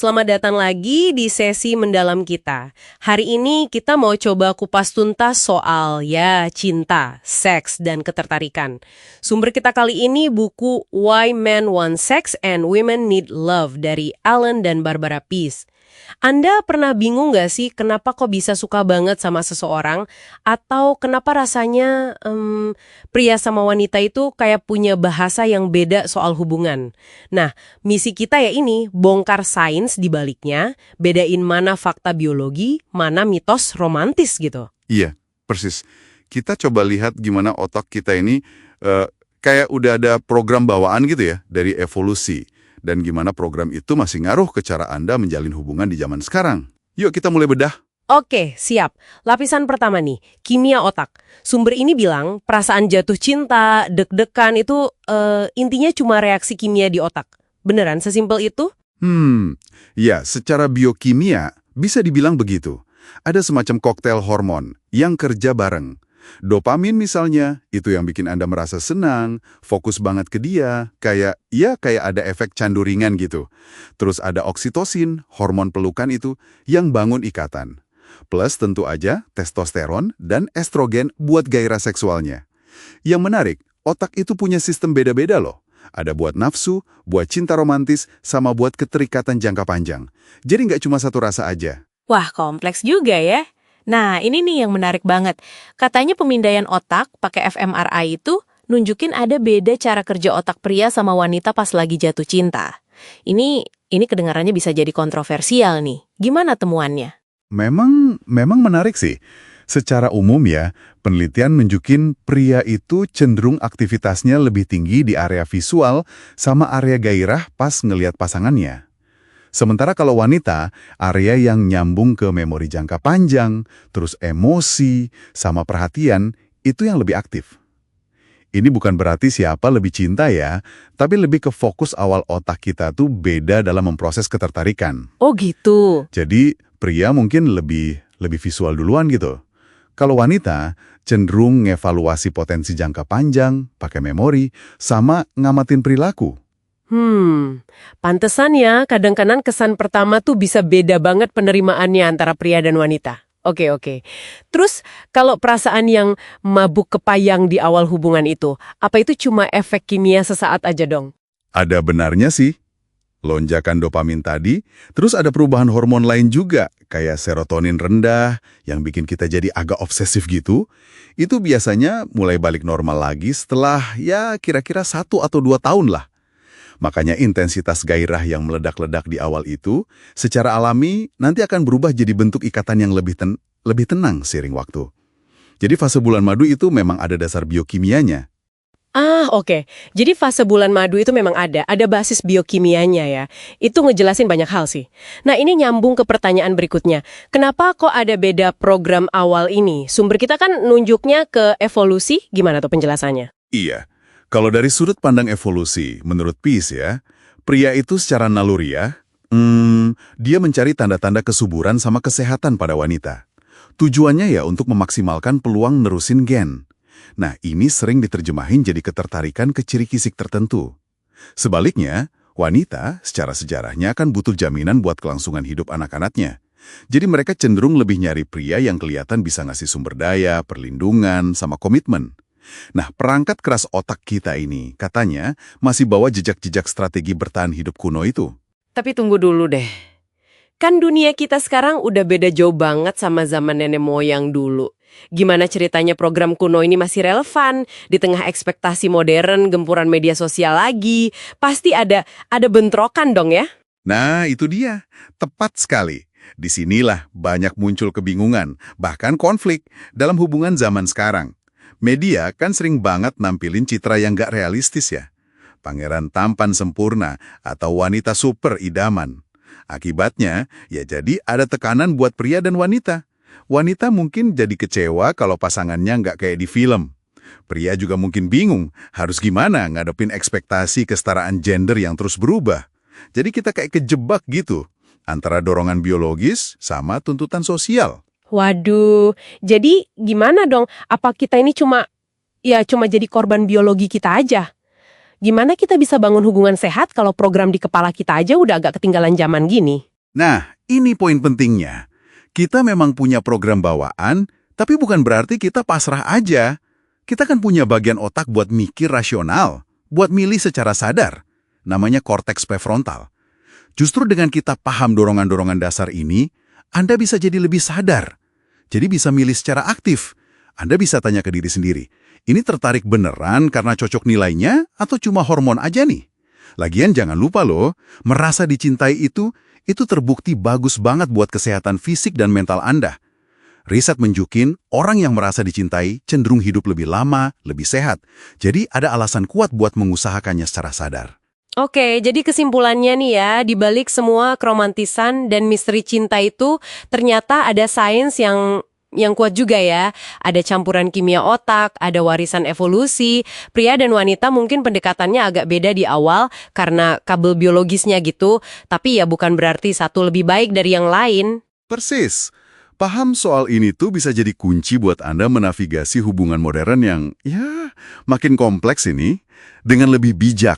Selamat datang lagi di sesi mendalam kita. Hari ini kita mau coba kupas tuntas soal cinta, seks, dan ketertarikan. Sumber kita kali ini buku Why Men Want Sex and Women Need Love dari Alan dan Barbara Pease. Anda pernah bingung nggak sih kenapa kok bisa suka banget sama seseorang? Atau kenapa rasanya pria sama wanita itu kayak punya bahasa yang beda soal hubungan? Nah, misi kita ya ini, bongkar sains di baliknya, bedain mana fakta biologi, mana mitos romantis gitu. Iya, persis. Kita coba lihat gimana otak kita ini kayak udah ada program bawaan gitu ya, dari evolusi. Dan gimana program itu masih ngaruh ke cara Anda menjalin hubungan di zaman sekarang. Yuk kita mulai bedah. Oke, siap. Lapisan pertama nih, kimia otak. Sumber ini bilang perasaan jatuh cinta, deg-degan itu intinya cuma reaksi kimia di otak. Beneran sesimpel itu? Ya, secara biokimia bisa dibilang begitu. Ada semacam koktail hormon yang kerja bareng. Dopamin misalnya, itu yang bikin Anda merasa senang, fokus banget ke dia, kayak ada efek candu ringan gitu. Terus ada oksitosin, hormon pelukan itu, yang bangun ikatan. Plus tentu aja testosteron dan estrogen buat gairah seksualnya. Yang menarik, otak itu punya sistem beda-beda loh. Ada buat nafsu, buat cinta romantis, sama buat keterikatan jangka panjang. Jadi nggak cuma satu rasa aja. Wah, kompleks juga ya. Nah, ini nih yang menarik banget. Katanya pemindaian otak pakai fMRI itu nunjukin ada beda cara kerja otak pria sama wanita pas lagi jatuh cinta. Ini kedengarannya bisa jadi kontroversial nih. Gimana temuannya? Memang menarik sih. Secara umum ya, penelitian nunjukin pria itu cenderung aktivitasnya lebih tinggi di area visual sama area gairah pas ngelihat pasangannya. Sementara kalau wanita, area yang nyambung ke memori jangka panjang, terus emosi, sama perhatian, itu yang lebih aktif. Ini bukan berarti siapa lebih cinta ya, tapi lebih ke fokus awal otak kita tuh beda dalam memproses ketertarikan. Oh gitu. Jadi, pria mungkin lebih visual duluan gitu. Kalau wanita, cenderung ngevaluasi potensi jangka panjang, pakai memori, sama ngamatin perilaku. Pantesan ya kadang-kadang kesan pertama tuh bisa beda banget penerimaannya antara pria dan wanita. Oke. Terus kalau perasaan yang mabuk kepayang di awal hubungan itu, apa itu cuma efek kimia sesaat aja dong? Ada benarnya sih. Lonjakan dopamin tadi, terus ada perubahan hormon lain juga, kayak serotonin rendah, yang bikin kita jadi agak obsesif gitu. Itu biasanya mulai balik normal lagi setelah kira-kira 1 atau 2 tahun lah. Makanya intensitas gairah yang meledak-ledak di awal itu, secara alami nanti akan berubah jadi bentuk ikatan yang lebih tenang seiring waktu. Jadi fase bulan madu itu memang ada dasar biokimianya. Oke. Jadi fase bulan madu itu memang ada basis biokimianya ya. Itu ngejelasin banyak hal sih. Nah ini nyambung ke pertanyaan berikutnya. Kenapa kok ada beda program awal ini? Sumber kita kan nunjuknya ke evolusi, gimana tuh penjelasannya? Iya. Kalau dari sudut pandang evolusi, menurut Pease ya, pria itu secara naluriah, dia mencari tanda-tanda kesuburan sama kesehatan pada wanita. Tujuannya ya untuk memaksimalkan peluang nerusin gen. Nah, ini sering diterjemahin jadi ketertarikan ke ciri fisik tertentu. Sebaliknya, wanita secara sejarahnya kan butuh jaminan buat kelangsungan hidup anak-anaknya. Jadi mereka cenderung lebih nyari pria yang kelihatan bisa ngasih sumber daya, perlindungan, sama komitmen. Nah, perangkat keras otak kita ini katanya masih bawa jejak-jejak strategi bertahan hidup kuno itu. Tapi tunggu dulu deh. Kan dunia kita sekarang udah beda jauh banget sama zaman nenek moyang dulu. Gimana ceritanya program kuno ini masih relevan? Di tengah ekspektasi modern, gempuran media sosial lagi. Pasti ada bentrokan dong ya? Nah, itu dia. Tepat sekali. Disinilah banyak muncul kebingungan, bahkan konflik dalam hubungan zaman sekarang. Media kan sering banget nampilin citra yang gak realistis ya. Pangeran tampan sempurna atau wanita super idaman. Akibatnya, ya jadi ada tekanan buat pria dan wanita. Wanita mungkin jadi kecewa kalau pasangannya nggak kayak di film. Pria juga mungkin bingung, harus gimana ngadepin ekspektasi kesetaraan gender yang terus berubah. Jadi kita kayak kejebak gitu, antara dorongan biologis sama tuntutan sosial. Waduh, jadi gimana dong? Apa kita ini cuma jadi korban biologi kita aja? Gimana kita bisa bangun hubungan sehat kalau program di kepala kita aja udah agak ketinggalan zaman gini? Nah, ini poin pentingnya. Kita memang punya program bawaan, tapi bukan berarti kita pasrah aja. Kita kan punya bagian otak buat mikir rasional, buat milih secara sadar. Namanya korteks prefrontal. Justru dengan kita paham dorongan-dorongan dasar ini, Anda bisa jadi lebih sadar. Jadi bisa milih secara aktif. Anda bisa tanya ke diri sendiri, ini tertarik beneran karena cocok nilainya atau cuma hormon aja nih? Lagian jangan lupa loh, merasa dicintai itu terbukti bagus banget buat kesehatan fisik dan mental Anda. Riset menunjukkan orang yang merasa dicintai cenderung hidup lebih lama, lebih sehat. Jadi ada alasan kuat buat mengusahakannya secara sadar. Oke, jadi kesimpulannya nih ya, di balik semua keromantisan dan misteri cinta itu, ternyata ada sains yang kuat juga ya. Ada campuran kimia otak, ada warisan evolusi. Pria dan wanita mungkin pendekatannya agak beda di awal karena kabel biologisnya gitu. Tapi ya bukan berarti satu lebih baik dari yang lain. Persis. Paham soal ini tuh bisa jadi kunci buat Anda menavigasi hubungan modern yang, makin kompleks ini, dengan lebih bijak.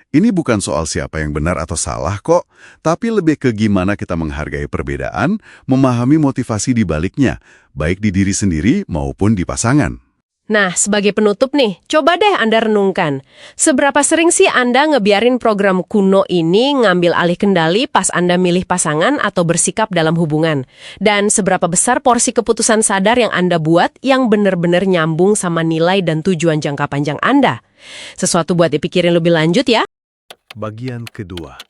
Ini bukan soal siapa yang benar atau salah kok, tapi lebih ke gimana kita menghargai perbedaan, memahami motivasi di baliknya, baik di diri sendiri maupun di pasangan. Nah, sebagai penutup nih, coba deh Anda renungkan. Seberapa sering sih Anda ngebiarin program kuno ini ngambil alih kendali pas Anda milih pasangan atau bersikap dalam hubungan? Dan seberapa besar porsi keputusan sadar yang Anda buat yang benar-benar nyambung sama nilai dan tujuan jangka panjang Anda? Sesuatu buat dipikirin lebih lanjut ya. Bagian kedua.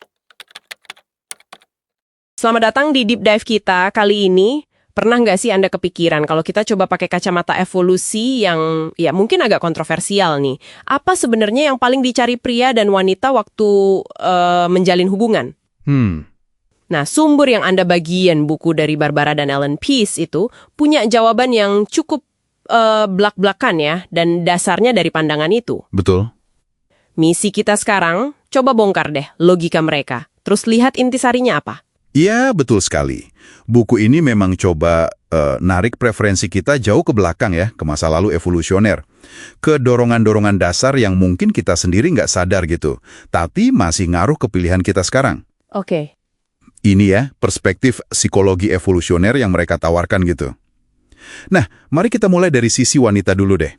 Selamat datang di Deep Dive kita kali ini. Pernah nggak sih Anda kepikiran kalau kita coba pakai kacamata evolusi yang ya mungkin agak kontroversial nih. Apa sebenarnya yang paling dicari pria dan wanita waktu menjalin hubungan? Nah, sumber yang Anda bagian buku dari Barbara dan Ellen Peace itu punya jawaban yang cukup blak-blakan ya, dan dasarnya dari pandangan itu. Betul. Misi kita sekarang, coba bongkar deh logika mereka. Terus lihat intisarinya apa. Iya, betul sekali. Buku ini memang coba narik preferensi kita jauh ke belakang ya, ke masa lalu evolusioner. Ke dorongan-dorongan dasar yang mungkin kita sendiri nggak sadar gitu, tapi masih ngaruh ke pilihan kita sekarang. Oke. Ini ya, perspektif psikologi evolusioner yang mereka tawarkan gitu. Nah, mari kita mulai dari sisi wanita dulu deh.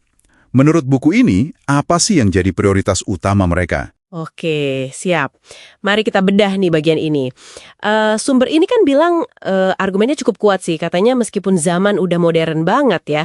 Menurut buku ini, apa sih yang jadi prioritas utama mereka? Oke, siap. Mari kita bedah nih bagian ini. Sumber ini kan bilang argumennya cukup kuat sih. Katanya meskipun zaman udah modern banget ya,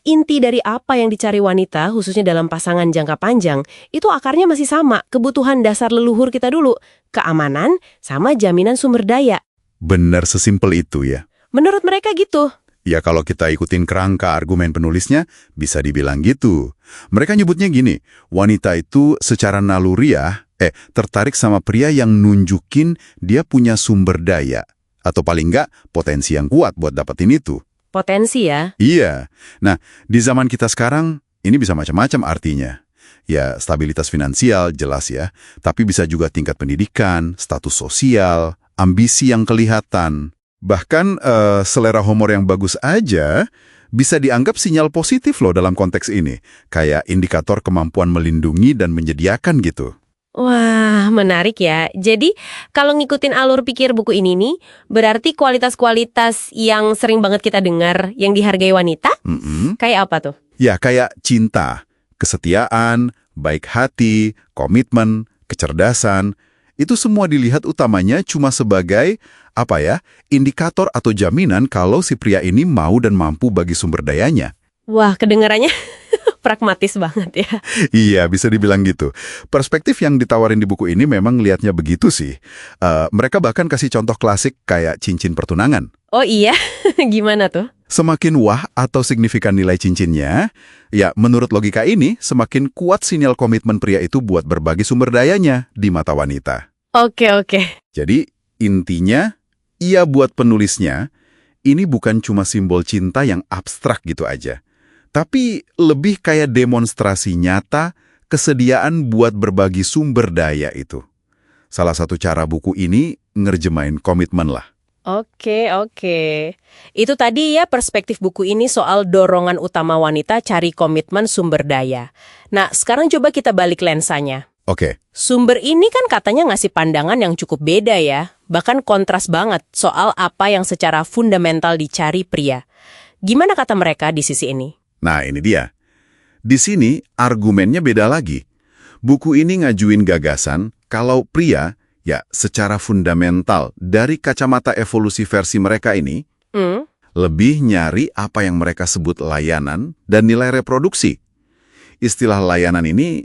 inti dari apa yang dicari wanita, khususnya dalam pasangan jangka panjang, itu akarnya masih sama. Kebutuhan dasar leluhur kita dulu, keamanan sama jaminan sumber daya. Benar sesimpel itu ya. Menurut mereka gitu. Ya kalau kita ikutin kerangka argumen penulisnya, bisa dibilang gitu. Mereka nyebutnya gini, wanita itu secara naluriah, tertarik sama pria yang nunjukin dia punya sumber daya. Atau paling nggak, potensi yang kuat buat dapetin itu. Potensi ya? Iya. Nah, di zaman kita sekarang, ini bisa macam-macam artinya. Ya, stabilitas finansial, jelas ya. Tapi bisa juga tingkat pendidikan, status sosial, ambisi yang kelihatan. Bahkan selera humor yang bagus aja bisa dianggap sinyal positif loh dalam konteks ini. Kayak indikator kemampuan melindungi dan menyediakan gitu. Wah, menarik ya. Jadi, kalau ngikutin alur pikir buku ini nih, berarti kualitas-kualitas yang sering banget kita dengar yang dihargai wanita? Kayak apa tuh? Ya, kayak cinta, kesetiaan, baik hati, komitmen, kecerdasan. Itu semua dilihat utamanya cuma sebagai indikator atau jaminan kalau si pria ini mau dan mampu bagi sumber dayanya. Wah, kedengarannya pragmatis banget ya. Iya, bisa dibilang gitu. Perspektif yang ditawarin di buku ini memang lihatnya begitu sih. Mereka bahkan kasih contoh klasik kayak cincin pertunangan. Oh iya? Gimana tuh? Semakin wah atau signifikan nilai cincinnya, ya menurut logika ini, semakin kuat sinyal komitmen pria itu buat berbagi sumber dayanya di mata wanita. Oke. Jadi, intinya, ia buat penulisnya, ini bukan cuma simbol cinta yang abstrak gitu aja. Tapi lebih kayak demonstrasi nyata kesediaan buat berbagi sumber daya itu. Salah satu cara buku ini ngerjemain komitmen lah. Oke. Itu tadi ya perspektif buku ini soal dorongan utama wanita cari komitmen sumber daya. Nah, sekarang coba kita balik lensanya. Oke. Sumber ini kan katanya ngasih pandangan yang cukup beda ya. bahkan kontras banget soal apa yang secara fundamental dicari pria. Gimana kata mereka di sisi ini? Nah, ini dia. Di sini argumennya beda lagi. Buku ini ngajuin gagasan kalau pria, ya secara fundamental dari kacamata evolusi versi mereka ini, lebih nyari apa yang mereka sebut layanan dan nilai reproduksi. Istilah layanan ini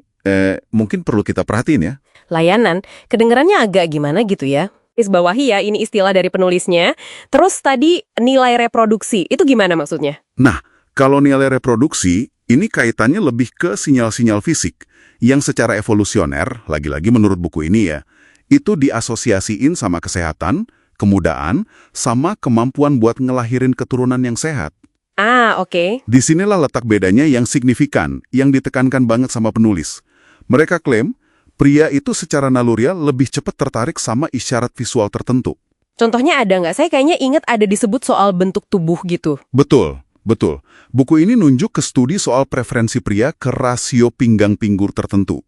mungkin perlu kita perhatiin ya. Layanan, kedengarannya agak gimana gitu ya. Bawahi ya, ini istilah dari penulisnya. Terus tadi nilai reproduksi, itu gimana maksudnya? Nah, kalau nilai reproduksi, ini kaitannya lebih ke sinyal-sinyal fisik yang secara evolusioner, lagi-lagi menurut buku ini ya, itu diasosiasiin sama kesehatan, kemudaan, sama kemampuan buat ngelahirin keturunan yang sehat. Ah, oke. Disinilah letak bedanya yang signifikan, yang ditekankan banget sama penulis. Mereka klaim, pria itu secara naluriah lebih cepat tertarik sama isyarat visual tertentu. Contohnya ada nggak? Saya kayaknya ingat ada disebut soal bentuk tubuh gitu. Betul. Buku ini nunjuk ke studi soal preferensi pria ke rasio pinggang-pinggul tertentu.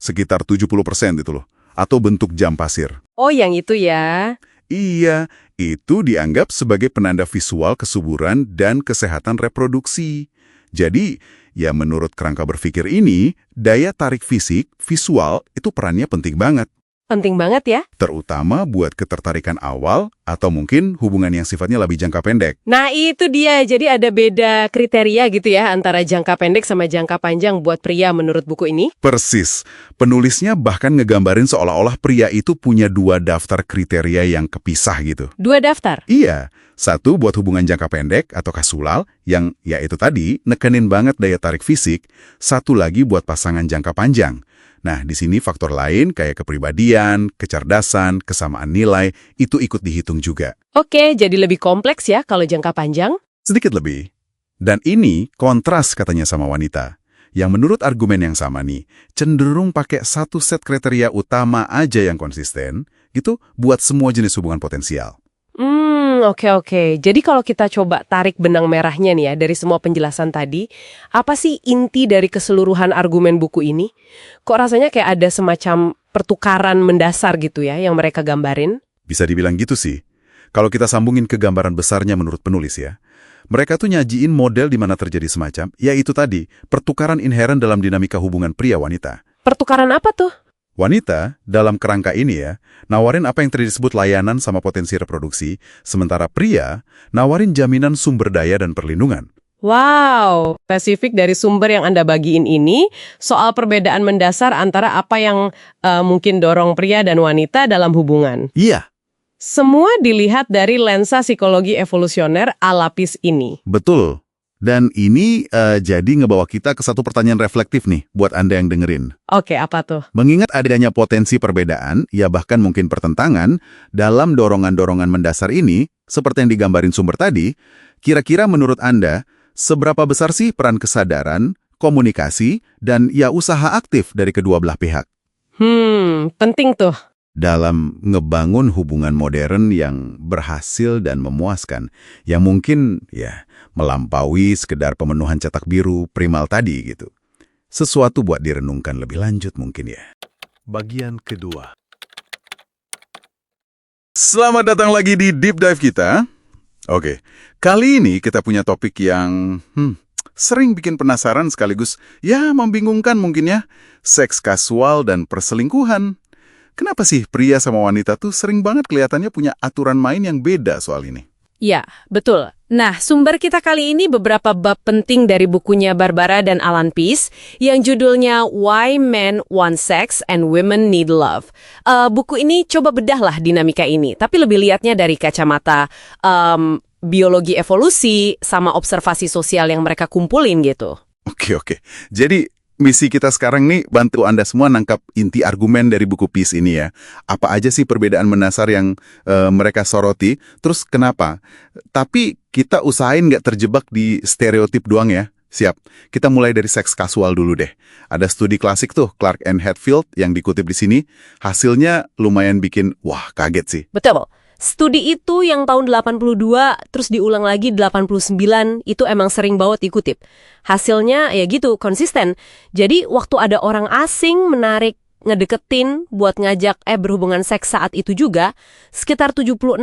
Sekitar 70% itu loh. Atau bentuk jam pasir. Oh, yang itu ya. Iya, itu dianggap sebagai penanda visual kesuburan dan kesehatan reproduksi. Jadi, ya menurut kerangka berpikir ini, daya tarik fisik, visual, itu perannya penting banget. Penting banget ya. Terutama buat ketertarikan awal atau mungkin hubungan yang sifatnya lebih jangka pendek. Nah, itu dia. Jadi ada beda kriteria gitu ya antara jangka pendek sama jangka panjang buat pria menurut buku ini. Persis. Penulisnya bahkan ngegambarin seolah-olah pria itu punya 2 daftar kriteria yang kepisah gitu. 2 daftar? Iya. Satu buat hubungan jangka pendek atau kasual yang ya itu tadi nekenin banget daya tarik fisik. Satu lagi buat pasangan jangka panjang. Nah, di sini faktor lain kayak kepribadian, kecerdasan, kesamaan nilai, itu ikut dihitung juga. Oke, jadi lebih kompleks ya kalau jangka panjang? Sedikit lebih. Dan ini kontras katanya sama wanita. Yang menurut argumen yang sama nih, cenderung pakai satu set kriteria utama aja yang konsisten, gitu, buat semua jenis hubungan potensial. Oke. Jadi kalau kita coba tarik benang merahnya nih ya, dari semua penjelasan tadi, apa sih inti dari keseluruhan argumen buku ini? Kok rasanya kayak ada semacam pertukaran mendasar gitu ya, yang mereka gambarin? Bisa dibilang gitu sih. Kalau kita sambungin ke gambaran besarnya menurut penulis ya, mereka tuh nyajiin model di mana terjadi semacam, ya itu tadi, pertukaran inheren dalam dinamika hubungan pria-wanita. Pertukaran apa tuh? Wanita, dalam kerangka ini ya, nawarin apa yang tadi disebut layanan sama potensi reproduksi, sementara pria nawarin jaminan sumber daya dan perlindungan. Wow, spesifik dari sumber yang Anda bagiin ini, soal perbedaan mendasar antara apa yang mungkin dorong pria dan wanita dalam hubungan. Iya. Semua dilihat dari lensa psikologi evolusioner ala PIS ini. Betul. Dan ini jadi ngebawa kita ke satu pertanyaan reflektif nih buat Anda yang dengerin. Oke, apa tuh? Mengingat adanya potensi perbedaan, ya bahkan mungkin pertentangan, dalam dorongan-dorongan mendasar ini, seperti yang digambarin sumber tadi, kira-kira menurut Anda, seberapa besar sih peran kesadaran, komunikasi, dan ya usaha aktif dari kedua belah pihak? Penting tuh. Dalam ngebangun hubungan modern yang berhasil dan memuaskan, yang mungkin ya melampaui sekedar pemenuhan cetak biru primal tadi gitu. Sesuatu buat direnungkan lebih lanjut mungkin ya. Bagian kedua. Selamat datang lagi di Deep Dive kita. Oke, kali ini kita punya topik yang sering bikin penasaran sekaligus ya membingungkan mungkin ya. Seks kasual dan perselingkuhan. Kenapa sih pria sama wanita tuh sering banget kelihatannya punya aturan main yang beda soal ini? Ya, betul. Nah, sumber kita kali ini beberapa bab penting dari bukunya Barbara dan Alan Peace yang judulnya Why Men Want Sex and Women Need Love. Buku ini coba bedahlah dinamika ini, tapi lebih lihatnya dari kacamata biologi evolusi sama observasi sosial yang mereka kumpulin gitu. Oke. Jadi misi kita sekarang nih bantu Anda semua nangkap inti argumen dari buku Peace ini ya. Apa aja sih perbedaan mendasar yang mereka soroti, terus kenapa? Tapi kita usahain nggak terjebak di stereotip doang ya. Siap, kita mulai dari seks kasual dulu deh. Ada studi klasik tuh, Clark and Hatfield yang dikutip di sini. Hasilnya lumayan bikin, wah kaget sih. Betul. Studi itu yang tahun 82, terus diulang lagi 89, itu emang sering banget dikutip. Hasilnya ya gitu, konsisten. Jadi waktu ada orang asing menarik ngedeketin, buat ngajak berhubungan seks saat itu juga, sekitar 76%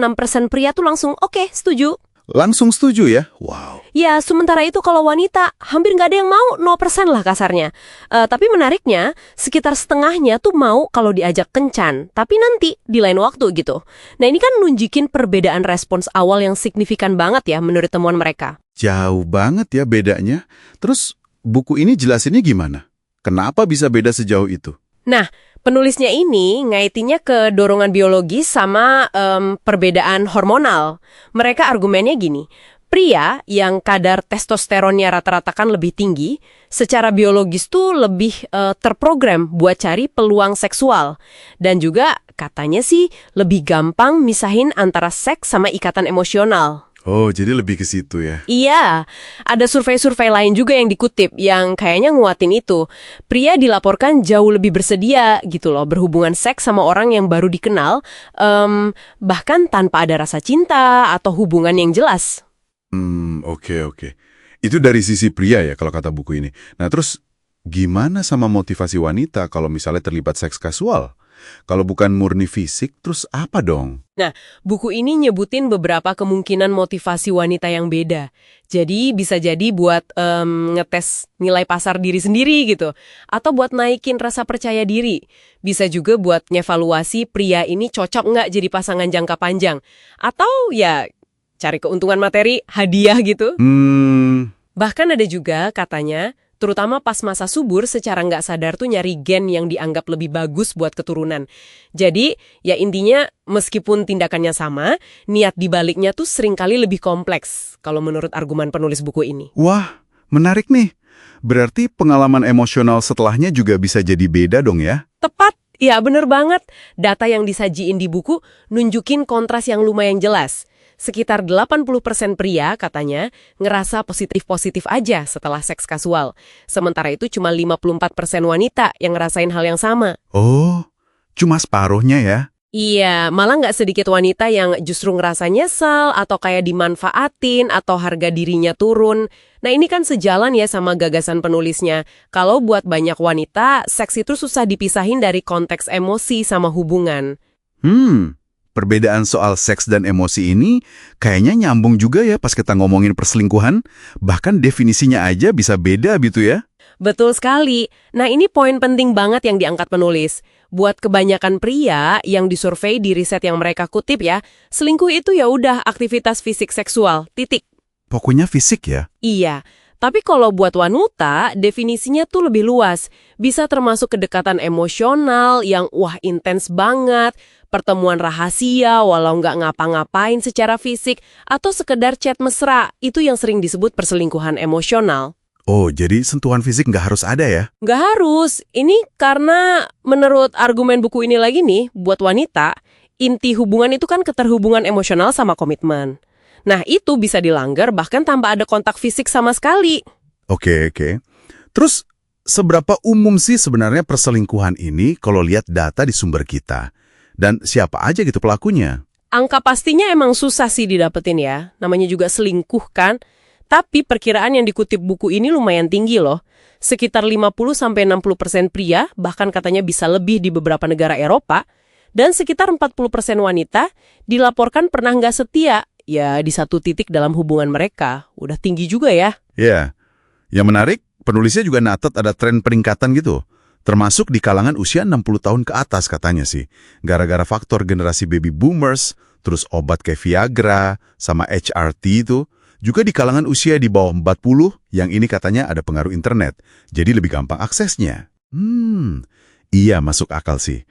pria tuh langsung oke, setuju. Langsung setuju ya? Wow. Ya, sementara itu kalau wanita, hampir nggak ada yang mau, 0% lah kasarnya. Tapi menariknya, sekitar setengahnya tuh mau kalau diajak kencan, tapi nanti, di lain waktu gitu. Nah, ini kan nunjukin perbedaan respons awal yang signifikan banget ya menurut temuan mereka. Jauh banget ya bedanya. Terus buku ini jelasinnya gimana? Kenapa bisa beda sejauh itu? Nah, penulisnya ini ngaitinnya ke dorongan biologis sama perbedaan hormonal. Mereka argumennya gini, pria yang kadar testosteronnya rata-rata kan lebih tinggi, secara biologis tuh lebih terprogram buat cari peluang seksual. Dan juga katanya sih lebih gampang misahin antara seks sama ikatan emosional. Oh, jadi lebih ke situ ya? Iya, ada survei-survei lain juga yang dikutip yang kayaknya nguatin itu. Pria dilaporkan jauh lebih bersedia gitu loh, berhubungan seks sama orang yang baru dikenal, bahkan tanpa ada rasa cinta atau hubungan yang jelas. Oke. Itu dari sisi pria ya kalau kata buku ini. Nah terus gimana sama motivasi wanita kalau misalnya terlibat seks kasual? Kalau bukan murni fisik, terus apa dong? Nah, buku ini nyebutin beberapa kemungkinan motivasi wanita yang beda. Jadi bisa jadi buat ngetes nilai pasar diri sendiri gitu. Atau buat naikin rasa percaya diri. Bisa juga buat ngevaluasi pria ini cocok nggak jadi pasangan jangka panjang. Atau ya cari keuntungan materi, hadiah gitu. Bahkan ada juga katanya, terutama pas masa subur secara nggak sadar tuh nyari gen yang dianggap lebih bagus buat keturunan. Jadi, ya intinya meskipun tindakannya sama, niat dibaliknya tuh seringkali lebih kompleks kalau menurut argumen penulis buku ini. Wah, menarik nih. Berarti pengalaman emosional setelahnya juga bisa jadi beda dong ya? Tepat, ya bener banget. Data yang disajiin di buku nunjukin kontras yang lumayan jelas. Sekitar 80% pria, katanya, ngerasa positif-positif aja setelah seks kasual. Sementara itu cuma 54% wanita yang ngerasain hal yang sama. Oh, cuma separuhnya ya? Iya, malah nggak sedikit wanita yang justru ngerasa nyesel atau kayak dimanfaatin atau harga dirinya turun. Nah ini kan sejalan ya sama gagasan penulisnya. Kalau buat banyak wanita, seks itu susah dipisahin dari konteks emosi sama hubungan. Perbedaan soal seks dan emosi ini kayaknya nyambung juga ya pas kita ngomongin perselingkuhan. Bahkan definisinya aja bisa beda gitu ya. Betul sekali. Nah ini poin penting banget yang diangkat penulis. Buat kebanyakan pria yang disurvei di riset yang mereka kutip ya, selingkuh itu ya udah aktivitas fisik seksual, titik. Pokoknya fisik ya? Iya. Tapi kalau buat wanita, definisinya tuh lebih luas. Bisa termasuk kedekatan emosional yang wah intens banget, pertemuan rahasia walau nggak ngapa-ngapain secara fisik, atau sekedar chat mesra, itu yang sering disebut perselingkuhan emosional. Oh, jadi sentuhan fisik nggak harus ada ya? Nggak harus. Ini karena menurut argumen buku ini lagi nih, buat wanita, inti hubungan itu kan keterhubungan emosional sama komitmen. Nah, itu bisa dilanggar bahkan tanpa ada kontak fisik sama sekali. Oke. Terus, seberapa umum sih sebenarnya perselingkuhan ini kalau lihat data di sumber kita? Dan siapa aja gitu pelakunya? Angka pastinya emang susah sih didapetin ya. Namanya juga selingkuh kan. Tapi perkiraan yang dikutip buku ini lumayan tinggi loh. Sekitar 50-60% pria, bahkan katanya bisa lebih di beberapa negara Eropa. Dan sekitar 40% wanita dilaporkan pernah nggak setia. Ya, di satu titik dalam hubungan mereka. Udah tinggi juga ya. Ya, yang menarik, penulisnya juga natet ada tren peningkatan gitu. Termasuk di kalangan usia 60 tahun ke atas katanya sih. Gara-gara faktor generasi baby boomers, terus obat kayak Viagra, sama HRT itu. Juga di kalangan usia di bawah 40, yang ini katanya ada pengaruh internet. Jadi lebih gampang aksesnya. Iya masuk akal sih.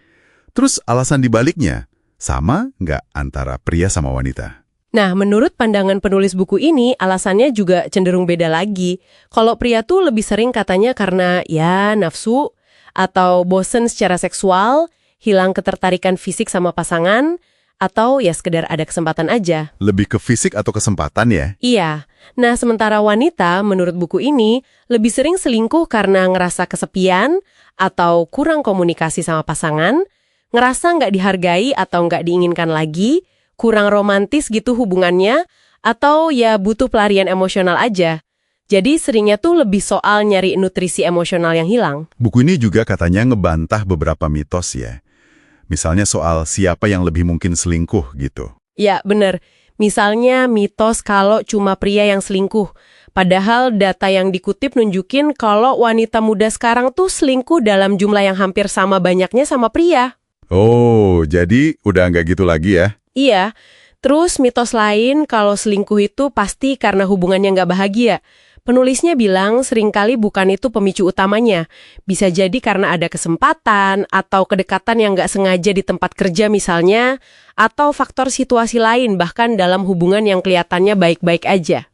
Terus alasan dibaliknya, sama nggak antara pria sama wanita? Nah, menurut pandangan penulis buku ini, alasannya juga cenderung beda lagi. Kalau pria tuh lebih sering katanya karena ya nafsu, atau bosen secara seksual, hilang ketertarikan fisik sama pasangan, atau ya sekedar ada kesempatan aja. Lebih ke fisik atau kesempatan ya? Iya. Nah, sementara wanita, menurut buku ini, lebih sering selingkuh karena ngerasa kesepian, atau kurang komunikasi sama pasangan, ngerasa nggak dihargai atau nggak diinginkan lagi, kurang romantis gitu hubungannya, atau ya butuh pelarian emosional aja. Jadi seringnya tuh lebih soal nyari nutrisi emosional yang hilang. Buku ini juga katanya ngebantah beberapa mitos ya. Misalnya soal siapa yang lebih mungkin selingkuh gitu. Ya, bener. Misalnya mitos kalau cuma pria yang selingkuh. Padahal data yang dikutip nunjukin kalau wanita muda sekarang tuh selingkuh dalam jumlah yang hampir sama banyaknya sama pria. Oh, jadi udah nggak gitu lagi ya? Iya. Terus mitos lain kalau selingkuh itu pasti karena hubungannya nggak bahagia. Penulisnya bilang seringkali bukan itu pemicu utamanya. Bisa jadi karena ada kesempatan atau kedekatan yang nggak sengaja di tempat kerja misalnya, atau faktor situasi lain bahkan dalam hubungan yang kelihatannya baik-baik aja.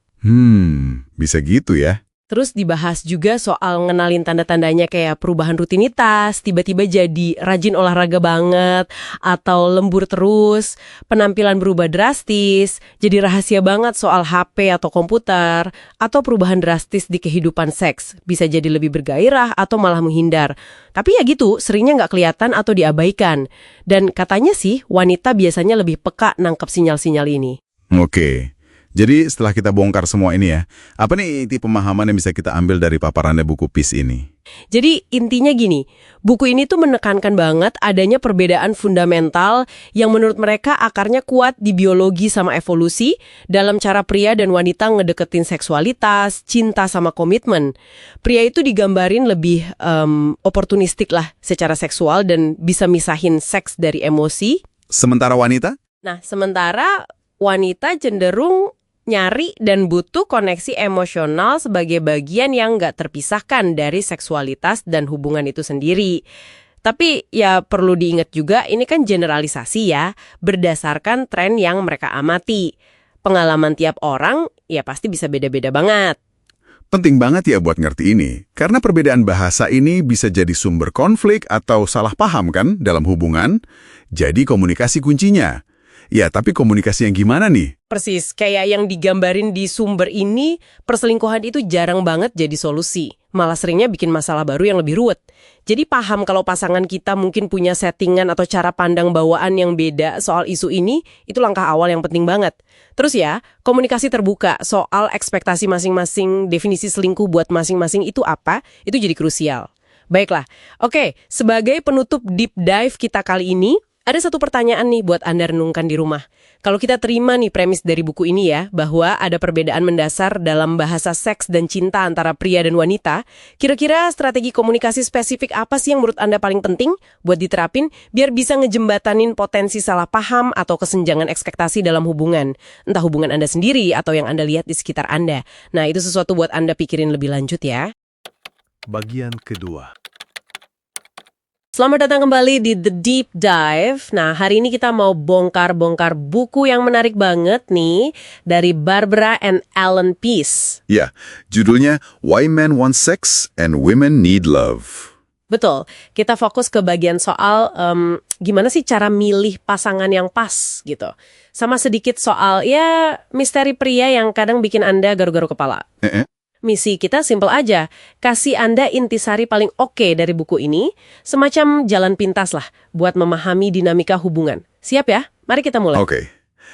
Bisa gitu ya? Terus dibahas juga soal ngenalin tanda-tandanya kayak perubahan rutinitas, tiba-tiba jadi rajin olahraga banget, atau lembur terus, penampilan berubah drastis, jadi rahasia banget soal HP atau komputer, atau perubahan drastis di kehidupan seks, bisa jadi lebih bergairah atau malah menghindar. Tapi ya gitu, seringnya nggak kelihatan atau diabaikan. Dan katanya sih, wanita biasanya lebih peka nangkep sinyal-sinyal ini. Oke. Jadi setelah kita bongkar semua ini ya, apa nih inti pemahaman yang bisa kita ambil dari paparannya buku Peace ini? Jadi intinya gini, buku ini tuh menekankan banget adanya perbedaan fundamental yang menurut mereka akarnya kuat di biologi sama evolusi dalam cara pria dan wanita ngedeketin seksualitas, cinta sama komitmen. Pria itu digambarin lebih oportunistik lah secara seksual dan bisa misahin seks dari emosi. Sementara wanita? Nah, sementara wanita cenderung nyari dan butuh koneksi emosional sebagai bagian yang nggak terpisahkan dari seksualitas dan hubungan itu sendiri. Tapi ya perlu diingat juga ini kan generalisasi ya, berdasarkan tren yang mereka amati. Pengalaman tiap orang ya pasti bisa beda-beda banget. Penting banget ya buat ngerti ini, karena perbedaan bahasa ini bisa jadi sumber konflik atau salah paham kan dalam hubungan. Jadi komunikasi kuncinya. Ya, tapi komunikasi yang gimana nih? Persis, kayak yang digambarin di sumber ini, perselingkuhan itu jarang banget jadi solusi. Malah seringnya bikin masalah baru yang lebih ruwet. Jadi paham kalau pasangan kita mungkin punya settingan atau cara pandang bawaan yang beda soal isu ini, itu langkah awal yang penting banget. Terus ya, komunikasi terbuka soal ekspektasi masing-masing, definisi selingkuh buat masing-masing itu apa, itu jadi krusial. Baiklah, oke, sebagai penutup deep dive kita kali ini, ada satu pertanyaan nih buat Anda renungkan di rumah. Kalau kita terima nih premis dari buku ini ya, bahwa ada perbedaan mendasar dalam bahasa seks dan cinta antara pria dan wanita, kira-kira strategi komunikasi spesifik apa sih yang menurut Anda paling penting buat diterapin biar bisa ngejembatanin potensi salah paham atau kesenjangan ekspektasi dalam hubungan? Entah hubungan Anda sendiri atau yang Anda lihat di sekitar Anda. Nah, itu sesuatu buat Anda pikirin lebih lanjut ya. Bagian kedua. Selamat datang kembali di The Deep Dive. Nah, hari ini kita mau bongkar-bongkar buku yang menarik banget nih dari Barbara and Alan Peace. Ya, judulnya Why Men Want Sex and Women Need Love. Betul, kita fokus ke bagian soal gimana sih cara milih pasangan yang pas gitu. Sama sedikit soal ya misteri pria yang kadang bikin Anda garu-garu kepala. Misi kita simpel aja, kasih Anda intisari paling oke dari buku ini, semacam jalan pintas lah buat memahami dinamika hubungan. Siap ya? Mari kita mulai. Oke.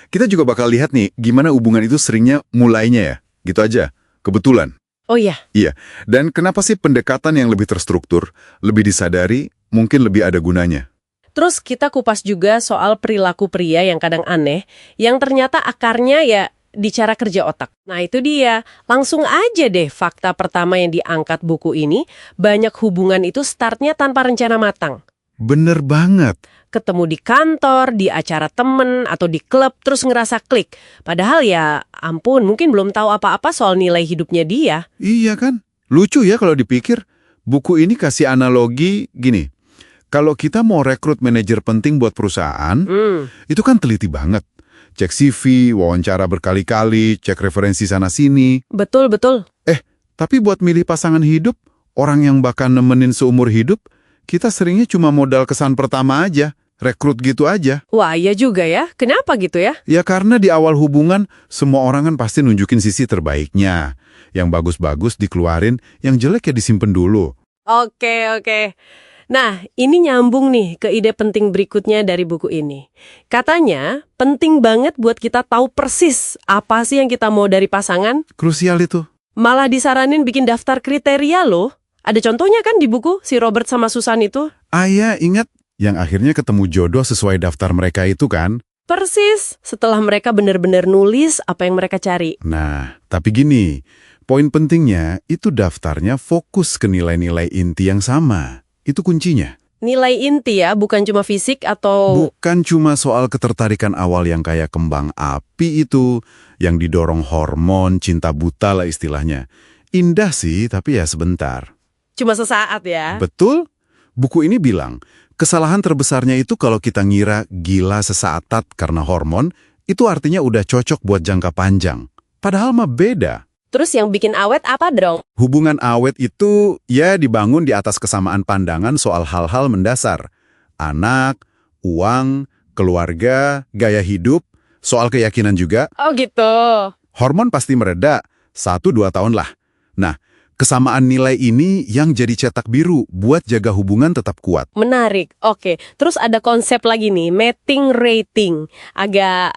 Kita juga bakal lihat nih gimana hubungan itu seringnya mulainya ya. Gitu aja. Kebetulan. Oh iya. Iya. Dan kenapa sih pendekatan yang lebih terstruktur, lebih disadari, mungkin lebih ada gunanya? Terus kita kupas juga soal perilaku pria yang kadang aneh, yang ternyata akarnya ya di cara kerja otak. Nah itu dia, langsung aja deh fakta pertama yang diangkat buku ini, banyak hubungan itu startnya tanpa rencana matang. Bener banget. Ketemu di kantor, di acara temen, atau di klub, terus ngerasa klik. Padahal ya ampun, mungkin belum tahu apa-apa soal nilai hidupnya dia. Iya kan? Lucu ya kalau dipikir. Buku ini kasih analogi gini. Kalau kita mau rekrut manajer penting buat perusahaan, itu kan teliti banget. Cek CV, wawancara berkali-kali, cek referensi sana-sini. Betul. Tapi buat milih pasangan hidup, orang yang bakal nemenin seumur hidup, kita seringnya cuma modal kesan pertama aja, rekrut gitu aja. Wah, iya juga ya. Kenapa gitu ya? Ya karena di awal hubungan, semua orang kan pasti nunjukin sisi terbaiknya. Yang bagus-bagus dikeluarin, yang jelek ya disimpen dulu. Oke. Nah, ini nyambung nih ke ide penting berikutnya dari buku ini. Katanya, penting banget buat kita tahu persis apa sih yang kita mau dari pasangan. Krusial itu. Malah disaranin bikin daftar kriteria loh. Ada contohnya kan di buku si Robert sama Susan itu? Ya, ingat yang akhirnya ketemu jodoh sesuai daftar mereka itu kan? Persis, setelah mereka benar-benar nulis apa yang mereka cari. Nah, tapi gini, poin pentingnya itu daftarnya fokus ke nilai-nilai inti yang sama. Itu kuncinya. Nilai inti ya, bukan cuma fisik atau... Bukan cuma soal ketertarikan awal yang kayak kembang api itu, yang didorong hormon, cinta buta lah istilahnya. Indah sih, tapi ya sebentar. Cuma sesaat ya. Betul? Buku ini bilang, kesalahan terbesarnya itu kalau kita ngira gila sesaatat karena hormon, itu artinya udah cocok buat jangka panjang. Padahal mah beda. Terus yang bikin awet apa dong? Hubungan awet itu ya dibangun di atas kesamaan pandangan soal hal-hal mendasar. Anak, uang, keluarga, gaya hidup, soal keyakinan juga. Oh gitu. Hormon pasti mereda, 1-2 tahun lah. Nah, kesamaan nilai ini yang jadi cetak biru buat jaga hubungan tetap kuat. Menarik. Oke, terus ada konsep lagi nih, mating rating. Agak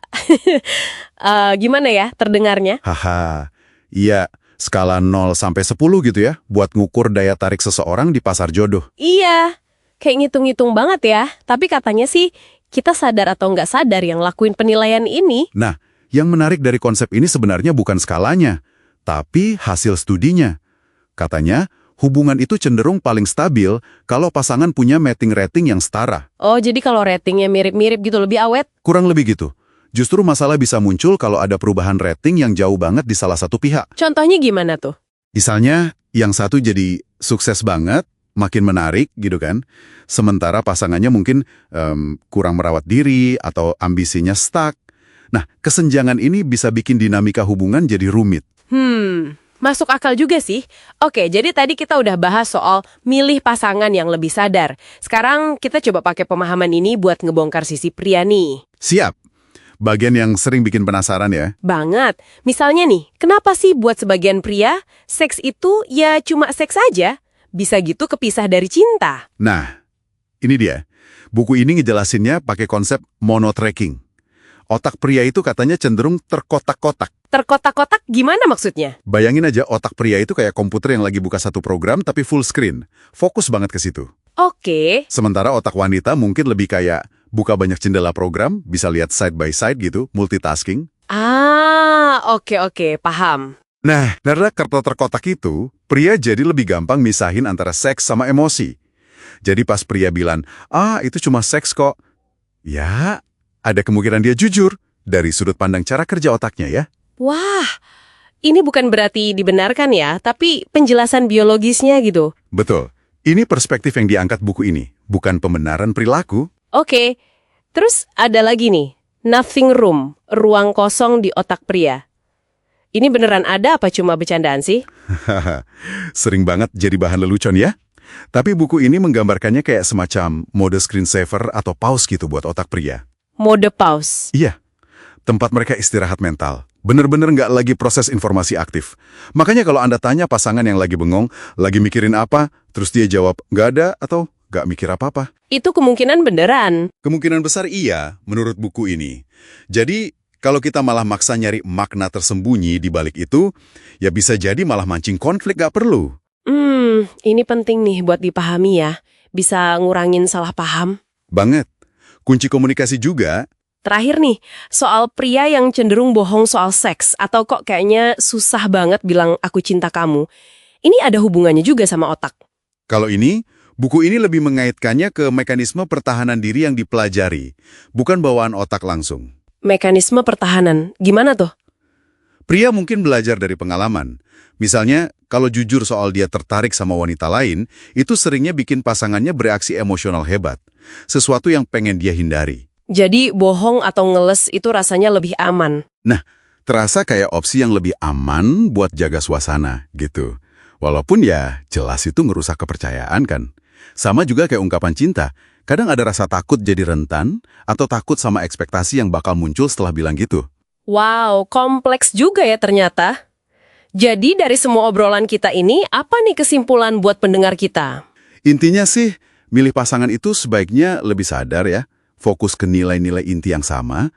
gimana ya terdengarnya? Haha, iya, skala 0 sampai 10 gitu ya, buat ngukur daya tarik seseorang di pasar jodoh. Iya, kayak ngitung-ngitung banget ya. Tapi katanya sih, kita sadar atau nggak sadar yang lakuin penilaian ini. Nah, yang menarik dari konsep ini sebenarnya bukan skalanya, tapi hasil studinya. Katanya, hubungan itu cenderung paling stabil kalau pasangan punya mating rating yang setara. Oh, jadi kalau ratingnya mirip-mirip gitu lebih awet? Kurang lebih gitu. Justru masalah bisa muncul kalau ada perubahan rating yang jauh banget di salah satu pihak. Contohnya gimana tuh? Misalnya, yang satu jadi sukses banget, makin menarik gitu kan. Sementara pasangannya mungkin kurang merawat diri atau ambisinya stuck. Nah, kesenjangan ini bisa bikin dinamika hubungan jadi rumit. Masuk akal juga sih. Oke, jadi tadi kita udah bahas soal milih pasangan yang lebih sadar. Sekarang kita coba pakai pemahaman ini buat ngebongkar sisi pria nih. Siap. Bagian yang sering bikin penasaran ya. Banget. Misalnya nih, kenapa sih buat sebagian pria, seks itu ya cuma seks aja? Bisa gitu kepisah dari cinta. Nah, ini dia. Buku ini ngejelasinnya pakai konsep monotracking. Otak pria itu katanya cenderung terkotak-kotak. Terkotak-kotak gimana maksudnya? Bayangin aja otak pria itu kayak komputer yang lagi buka satu program tapi full screen. Fokus banget ke situ. Oke. Sementara otak wanita mungkin lebih kayak buka banyak jendela program, bisa lihat side by side gitu, multitasking. Oke, paham. Nah, karena terkotak itu, pria jadi lebih gampang misahin antara seks sama emosi. Jadi pas pria bilang, itu cuma seks kok. Ya, ada kemungkinan dia jujur dari sudut pandang cara kerja otaknya ya. Wah, ini bukan berarti dibenarkan ya, tapi penjelasan biologisnya gitu. Betul. Ini perspektif yang diangkat buku ini, bukan pembenaran perilaku. Oke, terus ada lagi nih, nothing room, ruang kosong di otak pria. Ini beneran ada apa cuma bercandaan sih? Sering banget jadi bahan lelucon ya. Tapi buku ini menggambarkannya kayak semacam mode screensaver atau pause gitu buat otak pria. Mode pause. Iya, tempat mereka istirahat mental. Bener-bener nggak lagi proses informasi aktif. Makanya kalau Anda tanya pasangan yang lagi bengong, lagi mikirin apa, terus dia jawab, nggak ada atau nggak mikir apa-apa. Itu kemungkinan beneran. Kemungkinan besar iya, menurut buku ini. Jadi, kalau kita malah maksa nyari makna tersembunyi di balik itu, ya bisa jadi malah mancing konflik nggak perlu. Ini penting nih buat dipahami ya. Bisa ngurangin salah paham. Banget. Kunci komunikasi juga. Terakhir nih, soal pria yang cenderung bohong soal seks, atau kok kayaknya susah banget bilang aku cinta kamu. Ini ada hubungannya juga sama otak. Kalau ini, buku ini lebih mengaitkannya ke mekanisme pertahanan diri yang dipelajari, bukan bawaan otak langsung. Mekanisme pertahanan, gimana tuh? Pria mungkin belajar dari pengalaman. Misalnya, kalau jujur soal dia tertarik sama wanita lain, itu seringnya bikin pasangannya bereaksi emosional hebat. Sesuatu yang pengen dia hindari. Jadi bohong atau ngeles itu rasanya lebih aman. Nah, terasa kayak opsi yang lebih aman buat jaga suasana, gitu. Walaupun ya, jelas itu ngerusak kepercayaan kan. Sama juga kayak ungkapan cinta. Kadang ada rasa takut jadi rentan, atau takut sama ekspektasi yang bakal muncul setelah bilang gitu. Wow, kompleks juga ya ternyata. Jadi dari semua obrolan kita ini, apa nih kesimpulan buat pendengar kita? Intinya sih, milih pasangan itu sebaiknya lebih sadar ya, fokus ke nilai-nilai inti yang sama,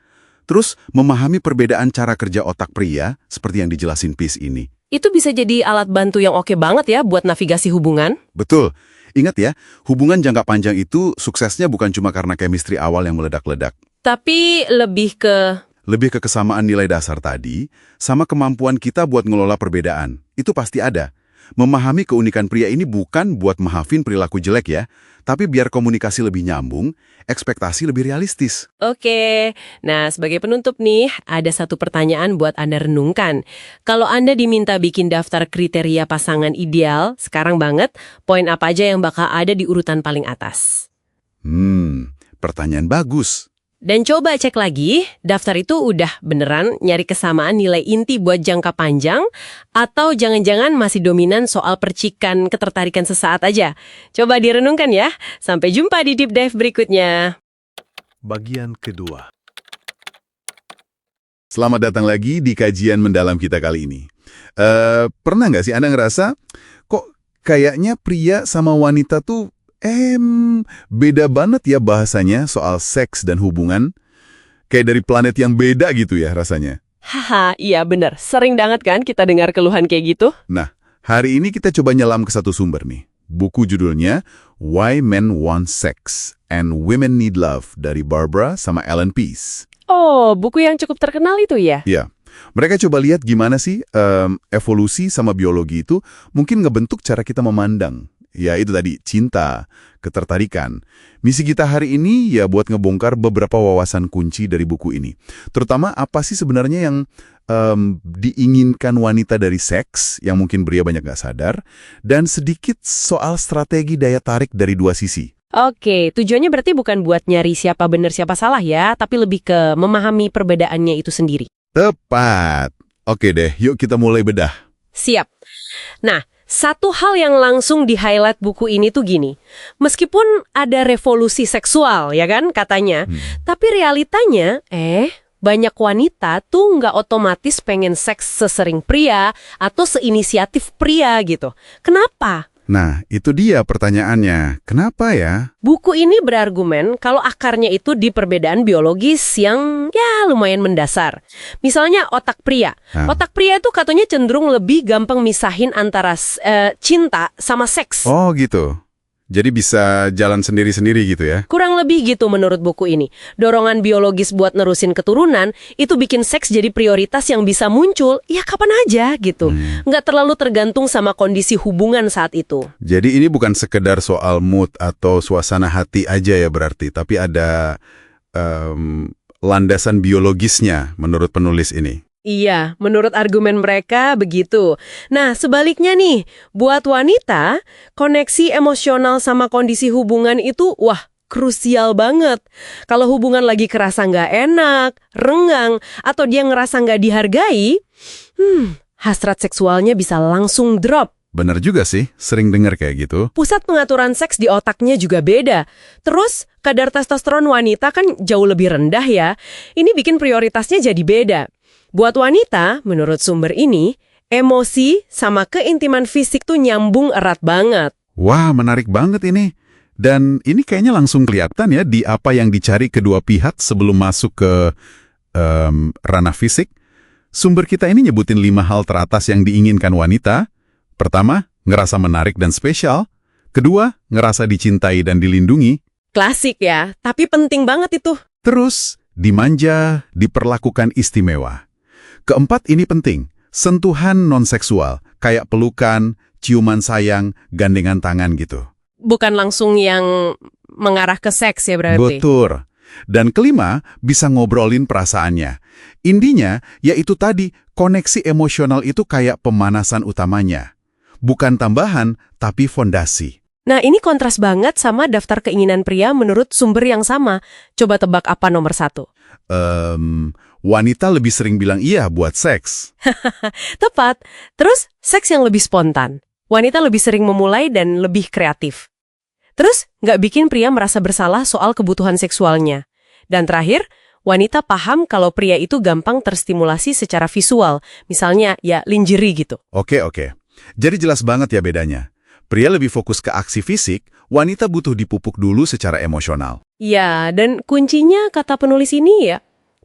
terus memahami perbedaan cara kerja otak pria seperti yang dijelasin Peace ini. Itu bisa jadi alat bantu yang oke banget ya buat navigasi hubungan. Betul. Ingat ya, hubungan jangka panjang itu suksesnya bukan cuma karena chemistry awal yang meledak-ledak. Tapi lebih ke... Lebih ke kesamaan nilai dasar tadi, sama kemampuan kita buat ngelola perbedaan. Itu pasti ada. Memahami keunikan pria ini bukan buat maafin perilaku jelek ya, tapi biar komunikasi lebih nyambung, ekspektasi lebih realistis. Oke, nah sebagai penutup nih, ada satu pertanyaan buat Anda renungkan. Kalau Anda diminta bikin daftar kriteria pasangan ideal, sekarang banget, poin apa aja yang bakal ada di urutan paling atas? Pertanyaan bagus. Dan coba cek lagi, daftar itu udah beneran nyari kesamaan nilai inti buat jangka panjang, atau jangan-jangan masih dominan soal percikan ketertarikan sesaat aja. Coba direnungkan ya. Sampai jumpa di Deep Dive berikutnya. Bagian kedua. Selamat datang lagi di kajian mendalam kita kali ini. Pernah nggak sih Anda ngerasa, kok kayaknya pria sama wanita tuh beda banget ya bahasanya soal seks dan hubungan? Kayak dari planet yang beda gitu ya rasanya. Haha, iya bener. Sering banget kan kita dengar keluhan kayak gitu? Nah, hari ini kita coba nyelam ke satu sumber nih. Buku judulnya Why Men Want Sex and Women Need Love dari Barbara sama Ellen Pease. Oh, buku yang cukup terkenal itu ya? Iya. Mereka coba lihat gimana sih evolusi sama biologi itu mungkin ngebentuk cara kita memandang. Ya itu tadi, cinta, ketertarikan. Misi kita hari ini ya buat ngebongkar beberapa wawasan kunci dari buku ini. Terutama apa sih sebenarnya yang diinginkan wanita dari seks, yang mungkin pria banyak nggak sadar, dan sedikit soal strategi daya tarik dari dua sisi. Oke, tujuannya berarti bukan buat nyari siapa benar siapa salah ya, tapi lebih ke memahami perbedaannya itu sendiri. Tepat. Oke deh, yuk kita mulai bedah. Siap. Nah, satu hal yang langsung di-highlight buku ini tuh gini. Meskipun ada revolusi seksual, ya kan, katanya. Tapi realitanya, banyak wanita tuh nggak otomatis pengen seks sesering pria atau seinisiatif pria gitu. Kenapa? Nah, itu dia pertanyaannya. Kenapa ya? Buku ini berargumen kalau akarnya itu di perbedaan biologis yang ya lumayan mendasar. Misalnya otak pria. Otak pria itu katanya cenderung lebih gampang misahin antara cinta sama seks. Oh gitu. Jadi bisa jalan sendiri-sendiri gitu ya? Kurang lebih gitu menurut buku ini. Dorongan biologis buat nerusin keturunan itu bikin seks jadi prioritas yang bisa muncul ya kapan aja gitu. Nggak terlalu tergantung sama kondisi hubungan saat itu. Jadi ini bukan sekedar soal mood atau suasana hati aja ya berarti, tapi ada landasan biologisnya menurut penulis ini. Iya, menurut argumen mereka begitu. Nah, sebaliknya nih, buat wanita, koneksi emosional sama kondisi hubungan itu, wah, krusial banget. Kalau hubungan lagi kerasa nggak enak, renggang, atau dia ngerasa nggak dihargai, hasrat seksualnya bisa langsung drop. Bener juga sih, sering dengar kayak gitu. Pusat pengaturan seks di otaknya juga beda. Terus, kadar testosteron wanita kan jauh lebih rendah ya. Ini bikin prioritasnya jadi beda. Buat wanita, menurut sumber ini, emosi sama keintiman fisik tuh nyambung erat banget. Wah, menarik banget ini. Dan ini kayaknya langsung kelihatan ya di apa yang dicari kedua pihak sebelum masuk ke ranah fisik. Sumber kita ini nyebutin 5 hal teratas yang diinginkan wanita. Pertama, ngerasa menarik dan spesial. Kedua, ngerasa dicintai dan dilindungi. Klasik ya, tapi penting banget itu. Terus, dimanja, diperlakukan istimewa. Keempat ini penting, sentuhan non-seksual, kayak pelukan, ciuman sayang, gandengan tangan gitu. Bukan langsung yang mengarah ke seks ya berarti? Betul. Dan kelima, bisa ngobrolin perasaannya. Intinya, yaitu tadi, koneksi emosional itu kayak pemanasan utamanya. Bukan tambahan, tapi fondasi. Nah, ini kontras banget sama daftar keinginan pria menurut sumber yang sama. Coba tebak apa nomor 1? Wanita lebih sering bilang iya buat seks. Tepat. Terus, seks yang lebih spontan. Wanita lebih sering memulai dan lebih kreatif. Terus, nggak bikin pria merasa bersalah soal kebutuhan seksualnya. Dan terakhir, wanita paham kalau pria itu gampang terstimulasi secara visual. Misalnya, ya lingerie gitu. Oke. Jadi jelas banget ya bedanya. Pria lebih fokus ke aksi fisik, wanita butuh dipupuk dulu secara emosional. Ya, dan kuncinya kata penulis ini ya,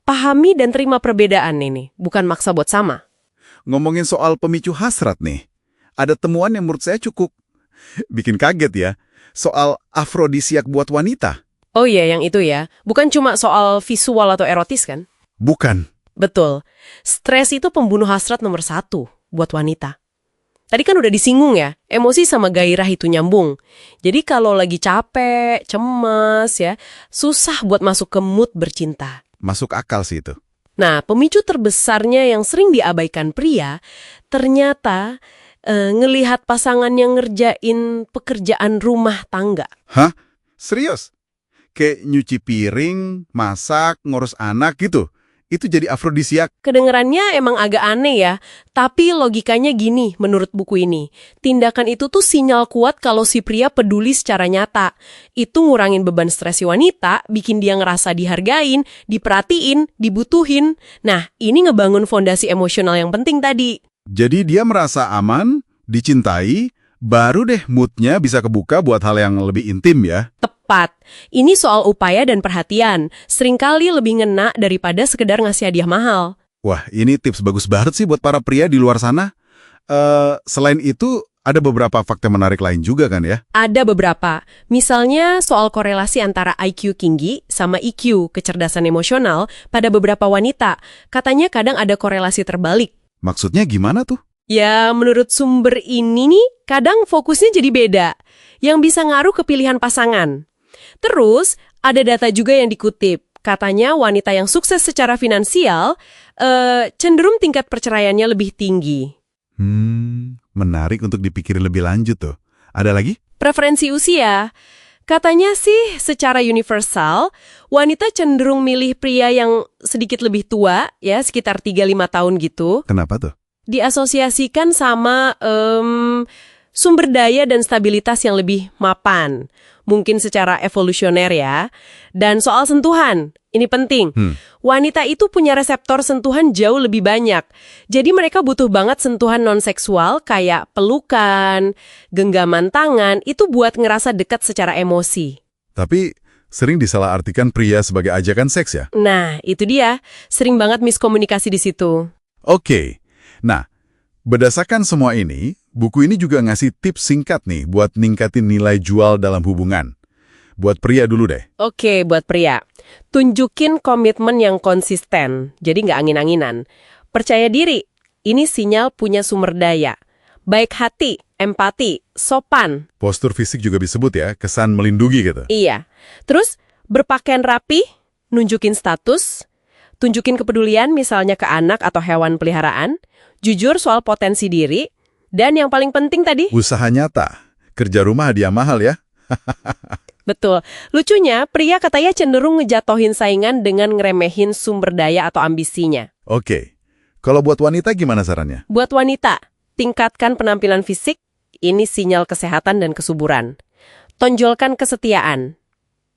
pahami dan terima perbedaan ini, bukan maksa buat sama. ngomongin soal pemicu hasrat nih. Ada temuan yang menurut saya cukup bikin kaget ya. Soal afrodisiak buat wanita. Oh iya, yang itu ya. Bukan cuma soal visual atau erotis kan? Bukan. Betul. Stres itu pembunuh hasrat nomor 1 buat wanita. Tadi kan udah disinggung ya, emosi sama gairah itu nyambung. Jadi kalau lagi capek, cemas ya, susah buat masuk ke mood bercinta. Masuk akal sih itu. Nah, pemicu terbesarnya yang sering diabaikan pria, ternyata ngelihat pasangan yang ngerjain pekerjaan rumah tangga. Hah? Serius? Kayak nyuci piring, masak, ngurus anak gitu? Itu jadi afrodisiak? Kedengerannya emang agak aneh ya, tapi logikanya gini menurut buku ini. Tindakan itu tuh sinyal kuat kalau si pria peduli secara nyata. Itu ngurangin beban stres si wanita, bikin dia ngerasa dihargain, diperhatiin, dibutuhin. Nah, ini ngebangun fondasi emosional yang penting tadi. Jadi dia merasa aman, dicintai, baru deh moodnya bisa kebuka buat hal yang lebih intim ya? Tepat. Ini soal upaya dan perhatian. Seringkali lebih ngena daripada sekedar ngasih hadiah mahal. Wah, ini tips bagus banget sih buat para pria di luar sana. Selain itu, ada beberapa fakta menarik lain juga kan ya? Ada beberapa. Misalnya soal korelasi antara IQ tinggi sama EQ, kecerdasan emosional, pada beberapa wanita. Katanya kadang ada korelasi terbalik. Maksudnya gimana tuh? Ya, menurut sumber ini nih, kadang fokusnya jadi beda. Yang bisa ngaruh ke pilihan pasangan. Terus, ada data juga yang dikutip. Katanya wanita yang sukses secara finansial cenderung tingkat perceraiannya lebih tinggi. Menarik untuk dipikirin lebih lanjut tuh. Ada lagi? Preferensi usia. Katanya sih secara universal, wanita cenderung milih pria yang sedikit lebih tua, ya sekitar 3-5 tahun gitu. Kenapa tuh? Diasosiasikan sama sumber daya dan stabilitas yang lebih mapan. Mungkin secara evolusioner ya. Dan soal sentuhan, ini penting. Wanita itu punya reseptor sentuhan jauh lebih banyak. Jadi mereka butuh banget sentuhan non-seksual kayak pelukan, genggaman tangan, itu buat ngerasa dekat secara emosi. Tapi sering disalahartikan pria sebagai ajakan seks ya? Nah, itu dia. Sering banget miskomunikasi di situ. Oke. Nah, berdasarkan semua ini, buku ini juga ngasih tips singkat nih buat ningkatin nilai jual dalam hubungan. Buat pria dulu deh. Oke, buat pria. Tunjukin komitmen yang konsisten, jadi nggak angin-anginan. Percaya diri, ini sinyal punya sumber daya. Baik hati, empati, sopan. Postur fisik juga disebut ya, kesan melindungi gitu. Iya. Terus, berpakaian rapi, nunjukin status, tunjukin kepedulian misalnya ke anak atau hewan peliharaan, jujur soal potensi diri, dan yang paling penting tadi, Usaha nyata. Kerja rumah hadiah mahal ya. betul. Lucunya, pria katanya cenderung ngejatohin saingan dengan ngeremehin sumber daya atau ambisinya. Oke. Kalau buat wanita gimana sarannya? Buat wanita, tingkatkan penampilan fisik, ini sinyal kesehatan dan kesuburan. Tonjolkan kesetiaan.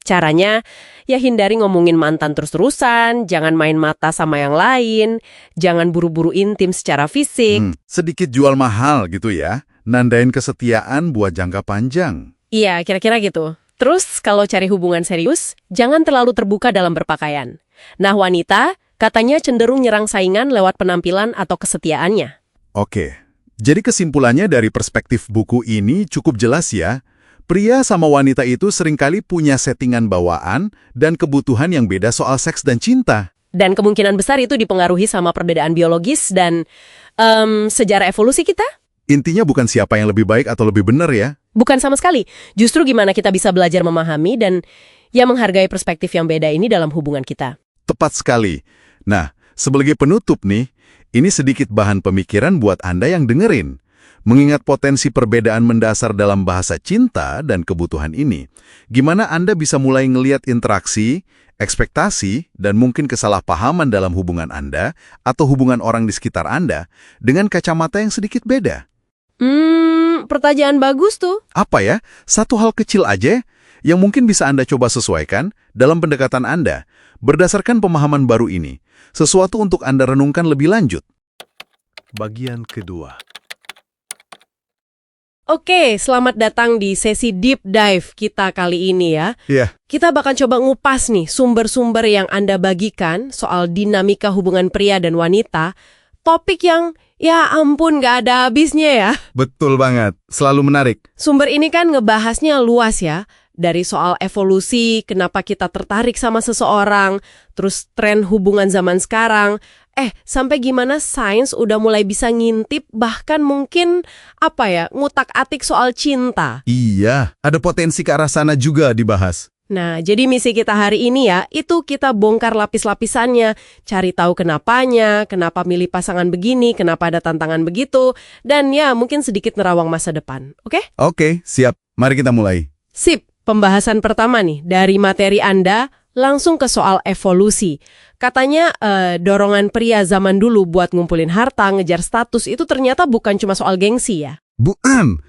Caranya, ya hindari ngomongin mantan terus-terusan, jangan main mata sama yang lain, jangan buru-buru intim secara fisik. Sedikit jual mahal gitu ya. Nandain kesetiaan buat jangka panjang. Iya, kira-kira gitu. Terus, kalau cari hubungan serius, jangan terlalu terbuka dalam berpakaian. Nah, wanita katanya cenderung nyerang saingan lewat penampilan atau kesetiaannya. Oke. Jadi kesimpulannya dari perspektif buku ini cukup jelas ya. Pria sama wanita itu seringkali punya settingan bawaan dan kebutuhan yang beda soal seks dan cinta. Dan kemungkinan besar itu dipengaruhi sama perbedaan biologis dan sejarah evolusi kita. Intinya bukan siapa yang lebih baik atau lebih benar ya. Bukan sama sekali. Justru gimana kita bisa belajar memahami dan ya menghargai perspektif yang beda ini dalam hubungan kita. Tepat sekali. Nah, sebagai penutup nih, ini sedikit bahan pemikiran buat Anda yang dengerin. Mengingat potensi perbedaan mendasar dalam bahasa cinta dan kebutuhan ini, gimana Anda bisa mulai ngelihat interaksi, ekspektasi, dan mungkin kesalahpahaman dalam hubungan Anda atau hubungan orang di sekitar Anda dengan kacamata yang sedikit beda? Pertanyaan bagus tuh. Apa ya? Satu hal kecil aja yang mungkin bisa Anda coba sesuaikan dalam pendekatan Anda berdasarkan pemahaman baru ini. Sesuatu untuk Anda renungkan lebih lanjut. Bagian kedua. Oke, selamat datang di sesi deep dive kita kali ini ya. Iya. Kita bakal coba ngupas nih sumber-sumber yang Anda bagikan soal dinamika hubungan pria dan wanita. Topik yang Ya ampun, nggak ada habisnya ya. Betul banget, selalu menarik. Sumber ini kan ngebahasnya luas ya. Dari soal evolusi, kenapa kita tertarik sama seseorang, terus tren hubungan zaman sekarang, sampai gimana sains udah mulai bisa ngintip, bahkan mungkin, ngutak-atik soal cinta. Iya, ada potensi ke arah sana juga dibahas. Nah, jadi misi kita hari ini ya, itu kita bongkar lapis-lapisannya, cari tahu kenapanya, kenapa milih pasangan begini, kenapa ada tantangan begitu, dan ya mungkin sedikit nerawang masa depan, oke? Oke, siap. Mari kita mulai. Sip, pembahasan pertama nih, dari materi Anda langsung ke soal evolusi. Katanya dorongan pria zaman dulu buat ngumpulin harta, ngejar status itu ternyata bukan cuma soal gengsi ya? Bukan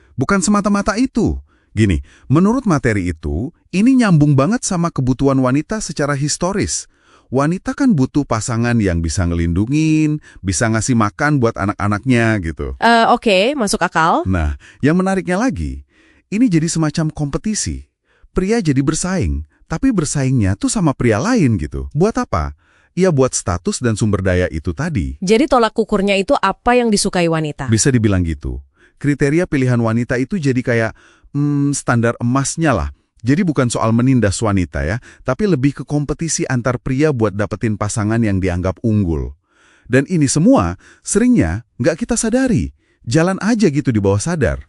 semata-mata itu. Gini, menurut materi itu, ini nyambung banget sama kebutuhan wanita secara historis. Wanita kan butuh pasangan yang bisa ngelindungin, bisa ngasih makan buat anak-anaknya gitu. Oke, masuk akal. Nah, yang menariknya lagi, ini jadi semacam kompetisi. Pria jadi bersaing, tapi bersaingnya tuh sama pria lain gitu. Buat apa? Ya buat status dan sumber daya itu tadi. Jadi tolak ukurnya itu apa yang disukai wanita? Bisa dibilang gitu. Kriteria pilihan wanita itu jadi kayak standar emasnya lah. Jadi bukan soal menindas wanita ya, tapi lebih ke kompetisi antar pria buat dapetin pasangan yang dianggap unggul. Dan ini semua seringnya nggak kita sadari. Jalan aja gitu di bawah sadar.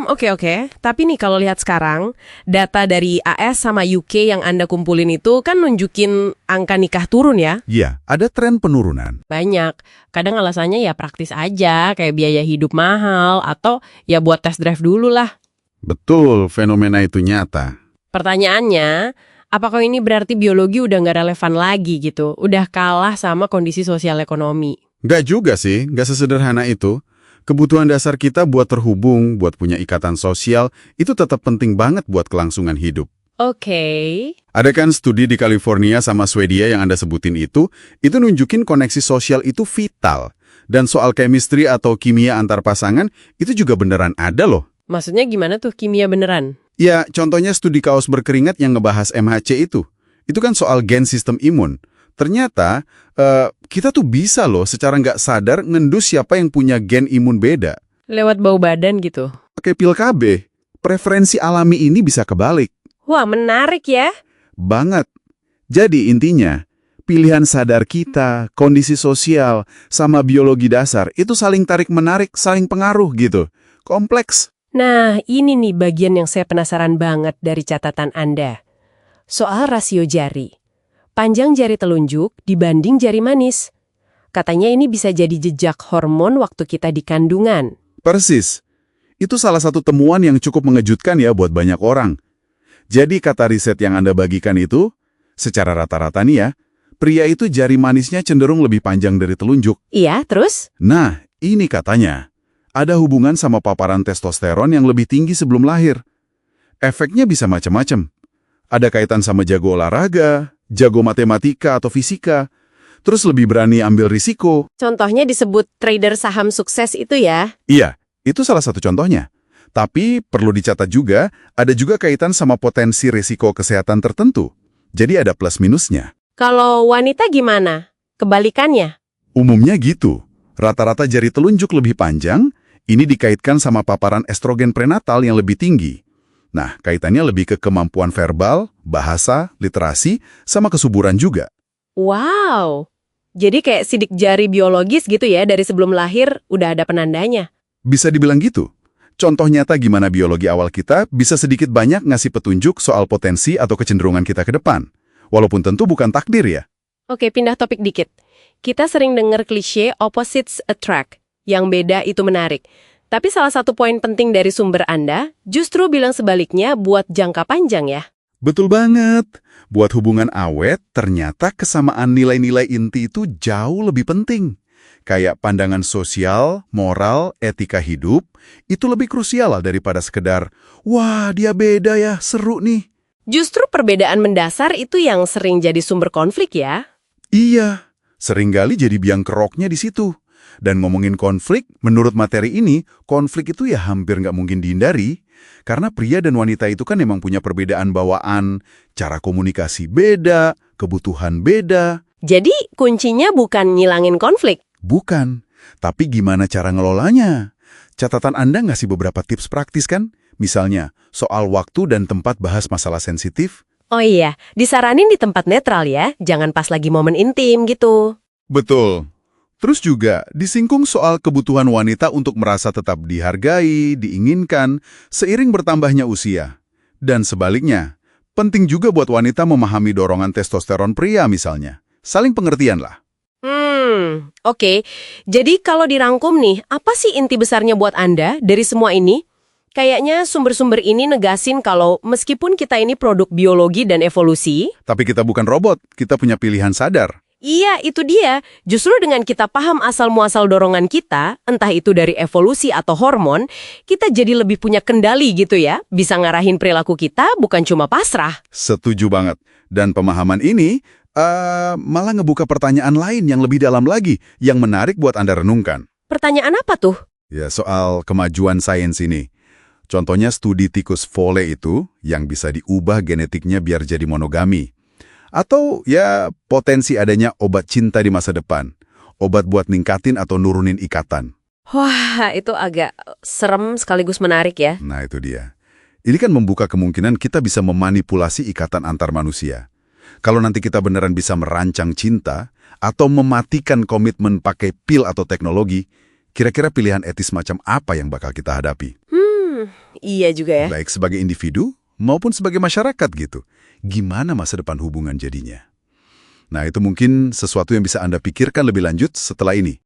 Oke. Tapi nih kalau lihat sekarang, data dari AS sama UK yang Anda kumpulin itu kan nunjukin angka nikah turun ya? Iya, ada tren penurunan. Banyak. Kadang alasannya ya praktis aja, kayak biaya hidup mahal, atau ya buat test drive dulu lah. Betul, fenomena itu nyata. Pertanyaannya, apakah ini berarti biologi udah nggak relevan lagi gitu? Udah kalah sama kondisi sosial ekonomi? Nggak juga sih, nggak sesederhana itu. Kebutuhan dasar kita buat terhubung, buat punya ikatan sosial, itu tetap penting banget buat kelangsungan hidup. Oke. Ada kan studi di California sama Swedia yang Anda sebutin itu nunjukin koneksi sosial itu vital. Dan soal chemistry atau kimia antar pasangan, itu juga beneran ada loh. Maksudnya gimana tuh kimia beneran? Ya, contohnya studi kaos berkeringat yang ngebahas MHC itu. Itu kan soal gen sistem imun. Ternyata, kita tuh bisa loh secara nggak sadar ngendus siapa yang punya gen imun beda. Lewat bau badan gitu? Pakai pil KB, preferensi alami ini bisa kebalik. Wah, menarik ya. Banget. Jadi intinya, pilihan sadar kita, kondisi sosial, sama biologi dasar itu saling tarik-menarik, saling pengaruh gitu. Kompleks. Nah, ini nih bagian yang saya penasaran banget dari catatan Anda. Soal rasio jari. Panjang jari telunjuk dibanding jari manis. Katanya ini bisa jadi jejak hormon waktu kita di kandungan. Persis. Itu salah satu temuan yang cukup mengejutkan ya buat banyak orang. Jadi kata riset yang Anda bagikan itu, secara rata-rata nih ya, pria itu jari manisnya cenderung lebih panjang dari telunjuk. Iya, terus? Nah, ini katanya, ada hubungan sama paparan testosteron yang lebih tinggi sebelum lahir. Efeknya bisa macam-macam. Ada kaitan sama jago olahraga, jago matematika atau fisika, terus lebih berani ambil risiko. Contohnya disebut trader saham sukses itu ya? Iya, itu salah satu contohnya. Tapi perlu dicatat juga, ada juga kaitan sama potensi risiko kesehatan tertentu. Jadi ada plus minusnya. Kalau wanita gimana? Kebalikannya? Umumnya gitu. Rata-rata jari telunjuk lebih panjang, ini dikaitkan sama paparan estrogen prenatal yang lebih tinggi. Nah, kaitannya lebih ke kemampuan verbal, bahasa, literasi, sama kesuburan juga. Wow! Jadi kayak sidik jari biologis gitu ya, dari sebelum lahir udah ada penandanya. Bisa dibilang gitu. Contoh nyata gimana biologi awal kita bisa sedikit banyak ngasih petunjuk soal potensi atau kecenderungan kita ke depan. Walaupun tentu bukan takdir ya. Oke, pindah topik dikit. Kita sering dengar klise opposites attract. Yang beda itu menarik. Tapi salah satu poin penting dari sumber Anda justru bilang sebaliknya buat jangka panjang ya. Betul banget. Buat hubungan awet, ternyata kesamaan nilai-nilai inti itu jauh lebih penting. Kayak pandangan sosial, moral, etika hidup, itu lebih krusial lah daripada sekedar, wah dia beda ya, seru nih. Justru perbedaan mendasar itu yang sering jadi sumber konflik ya? Iya, seringkali jadi biang keroknya di situ. Dan ngomongin konflik, menurut materi ini, konflik itu ya hampir nggak mungkin dihindari. Karena pria dan wanita itu kan memang punya perbedaan bawaan, cara komunikasi beda, kebutuhan beda. Jadi kuncinya bukan ngilangin konflik? Bukan, Tapi gimana cara ngelolanya? Catatan Anda ngasih beberapa tips praktis kan? Misalnya, soal waktu dan tempat bahas masalah sensitif. Oh iya, disaranin di tempat netral ya, jangan pas lagi momen intim gitu. Betul. Terus juga disinggung soal kebutuhan wanita untuk merasa tetap dihargai, diinginkan, seiring bertambahnya usia. Dan sebaliknya, penting juga buat wanita memahami dorongan testosteron pria misalnya. Saling pengertian lah. Oke. Jadi kalau dirangkum nih, apa sih inti besarnya buat Anda dari semua ini? Kayaknya sumber-sumber ini negasin kalau meskipun kita ini produk biologi dan evolusi, Tapi kita bukan robot, kita punya pilihan sadar. iya, itu dia. Justru dengan kita paham asal-muasal dorongan kita, entah itu dari evolusi atau hormon, kita jadi lebih punya kendali gitu ya. Bisa ngarahin perilaku kita, bukan cuma pasrah. Setuju banget. Dan pemahaman ini malah ngebuka pertanyaan lain yang lebih dalam lagi, yang menarik buat Anda renungkan. Pertanyaan apa tuh? Ya, soal kemajuan sains ini. Contohnya studi tikus vole itu, yang bisa diubah genetiknya biar jadi monogami. Atau ya potensi adanya obat cinta di masa depan. Obat buat ningkatin atau nurunin ikatan. Wah, itu agak serem sekaligus menarik ya. Nah itu dia. Ini kan membuka kemungkinan kita bisa memanipulasi ikatan antar manusia. Kalau nanti kita beneran bisa merancang cinta atau mematikan komitmen pakai pil atau teknologi, kira-kira pilihan etis macam apa yang bakal kita hadapi? Iya juga ya. Baik sebagai individu maupun sebagai masyarakat gitu. Gimana masa depan hubungan jadinya? Nah itu mungkin sesuatu yang bisa Anda pikirkan lebih lanjut setelah ini.